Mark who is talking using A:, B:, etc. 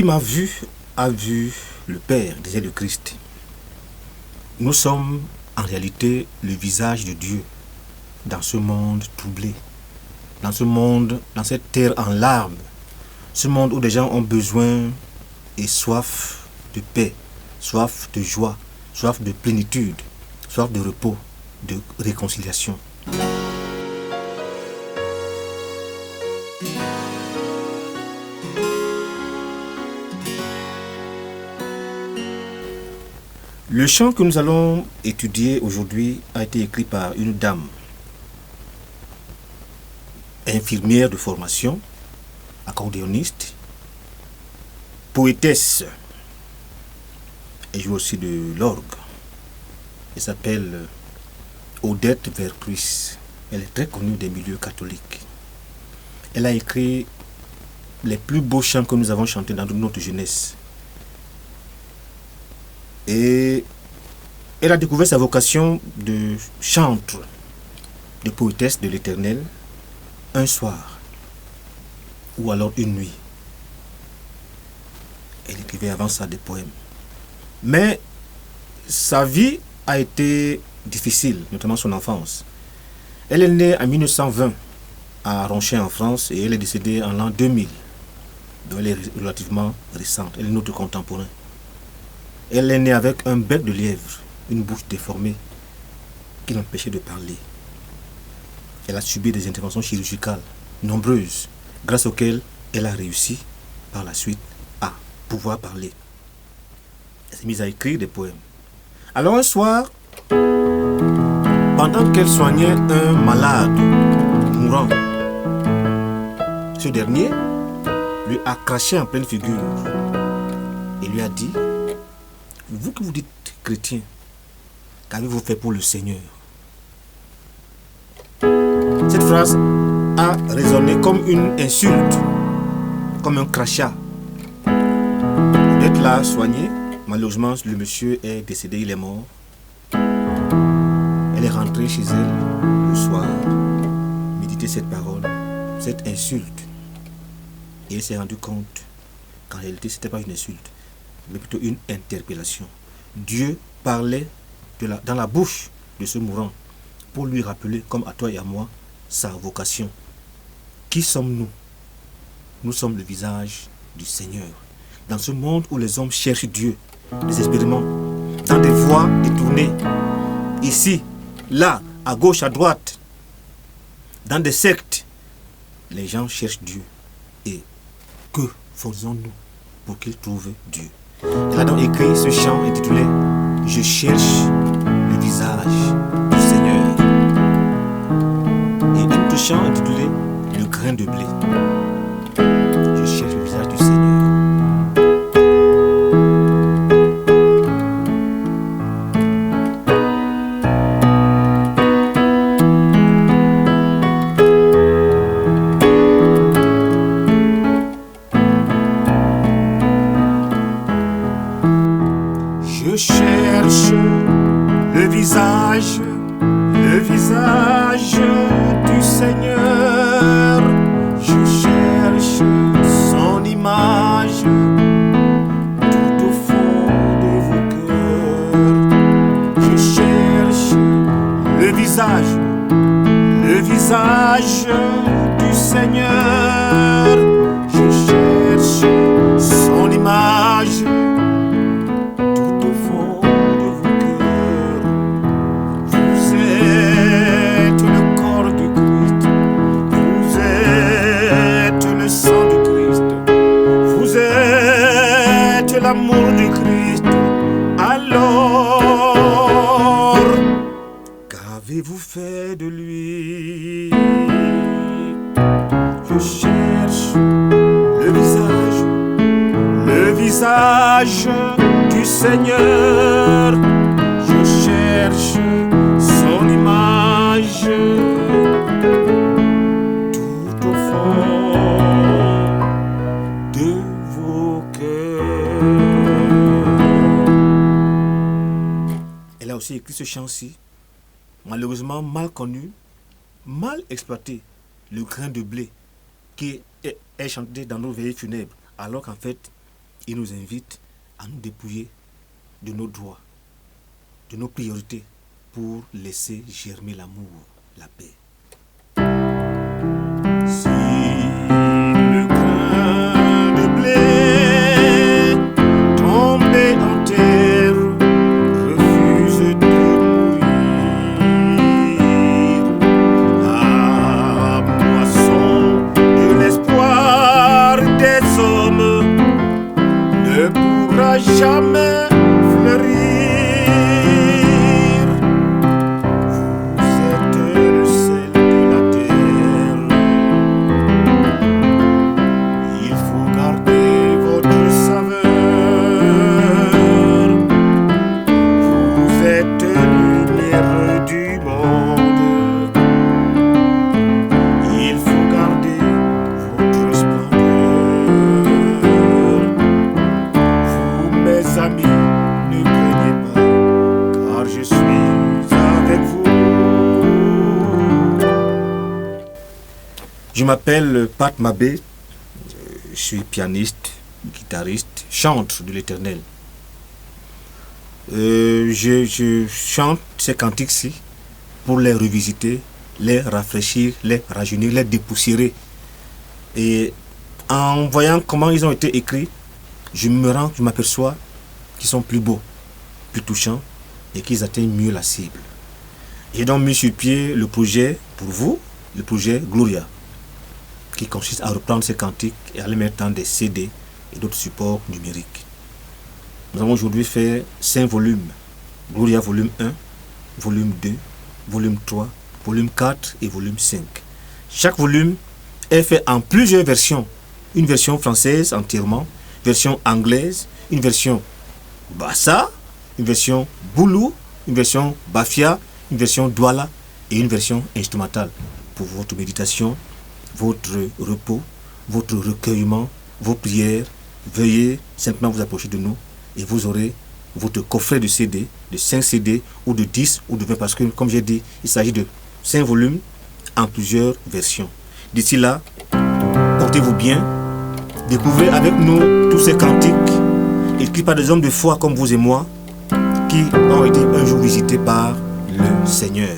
A: Qui m'a vu a vu le Père, disait le Christ. Nous sommes en réalité le visage de Dieu dans ce monde troublé, dans ce monde, dans cette terre en larmes, ce monde où des gens ont besoin et soif de paix, soif de joie, soif de plénitude, soif de repos, de réconciliation. Le chant que nous allons étudier aujourd'hui a été écrit par une dame, infirmière de formation, accordéoniste, poétesse. Elle joue aussi de l'orgue. Elle s'appelle Odette Vercruis. Elle est très connue des milieux catholiques. Elle a écrit les plus beaux chants que nous avons chantés dans notre jeunesse. Et elle a découvert sa vocation de chantre, de poétesse de l'Éternel, un soir ou alors une nuit. Elle écrivait avant ça des poèmes. Mais sa vie a été difficile, notamment son enfance. Elle est née en 1920 à Ronchey en France et elle est décédée en l'an 2000. Donc elle est relativement récente, elle est notre contemporain. Elle est née avec un bec de lièvre, une bouche déformée qui l'empêchait de parler. Elle a subi des interventions chirurgicales nombreuses, grâce auxquelles elle a réussi par la suite à pouvoir parler. Elle s'est mise à écrire des poèmes. Alors un soir, pendant qu'elle soignait un malade mourant, ce dernier lui a craché en pleine figure et lui a dit: vous qui vous dites chrétien, qu'avez-vous fait pour le Seigneur? Cette phrase a résonné comme une insulte, comme un crachat. D'être là soigné, malheureusement le monsieur est décédé, il est mort. Elle est rentrée chez elle le soir, méditer cette parole, cette insulte. Et elle s'est rendue compte qu'en réalité ce n'était pas une insulte, mais plutôt une interpellation. Dieu parlait dans la bouche de ce mourant pour lui rappeler, comme à toi et à moi, sa vocation. Qui sommes-nous? Nous sommes le visage du Seigneur. Dans ce monde où les hommes cherchent Dieu, désespérément, dans des voies détournées, ici, là, à gauche, à droite, dans des sectes, les gens cherchent Dieu. Et que faisons-nous pour qu'ils trouvent Dieu? Elle a donc écrit ce chant intitulé « Je cherche le visage du Seigneur ». Et un autre chant intitulé « Le grain de blé ». Je cherche le visage du Seigneur. Je cherche le visage du Seigneur. Je cherche son image tout au fond de vos cœurs. Je cherche le visage du Seigneur. Je cherche son image tout au fond de vos cœurs. Vous êtes le corps du Christ. Vous êtes le sang du Christ. Vous êtes l'amour du Christ. Alors, qu'avez-vous fait de lui? Je cherche le visage du Seigneur. Je cherche son image tout au fond de vos cœurs. Elle a aussi écrit ce chant-ci, malheureusement mal connu, mal exploité, le grain de blé, qui est chanté dans nos veillées funèbres, alors qu'en fait, il nous invite à nous dépouiller de nos droits, de nos priorités, pour laisser germer l'amour, la paix. Si le grain de blé tombé en terre refuse de mourir, la moisson de l'espoir des hommes ne pourra jamais fleurir. Amis, ne craignez pas, car je suis avec vous. Je m'appelle Pat Mabé, je suis pianiste, guitariste, chantre de l'Éternel. Je chante ces cantiques-ci pour les revisiter, les rafraîchir, les rajeunir, les dépoussiérer. Et en voyant comment ils ont été écrits, je m'aperçois qu'ils sont plus beaux, plus touchants et qu'ils atteignent mieux la cible. J'ai donc mis sur pied le projet pour vous, le projet Gloria, qui consiste à reprendre ces cantiques et à les mettre dans des CD et d'autres supports numériques. Nous avons aujourd'hui fait 5 volumes. Gloria volume 1, volume 2, volume 3, volume 4 et volume 5. Chaque volume est fait en plusieurs versions. Une version française entièrement, version anglaise, une version Bassa, une version Boulou, une version Bafia, une version Douala et une version instrumentale pour votre méditation, votre repos, votre recueillement, vos prières. Veuillez simplement vous approcher de nous et vous aurez votre coffret de CD, de 5 CD ou de 10 ou de 20 parce que, comme j'ai dit, il s'agit de 5 volumes en plusieurs versions. D'ici là, portez-vous bien, découvrez avec nous tous ces cantiques écrits par des hommes de foi comme vous et moi qui ont été un jour visités par le Seigneur.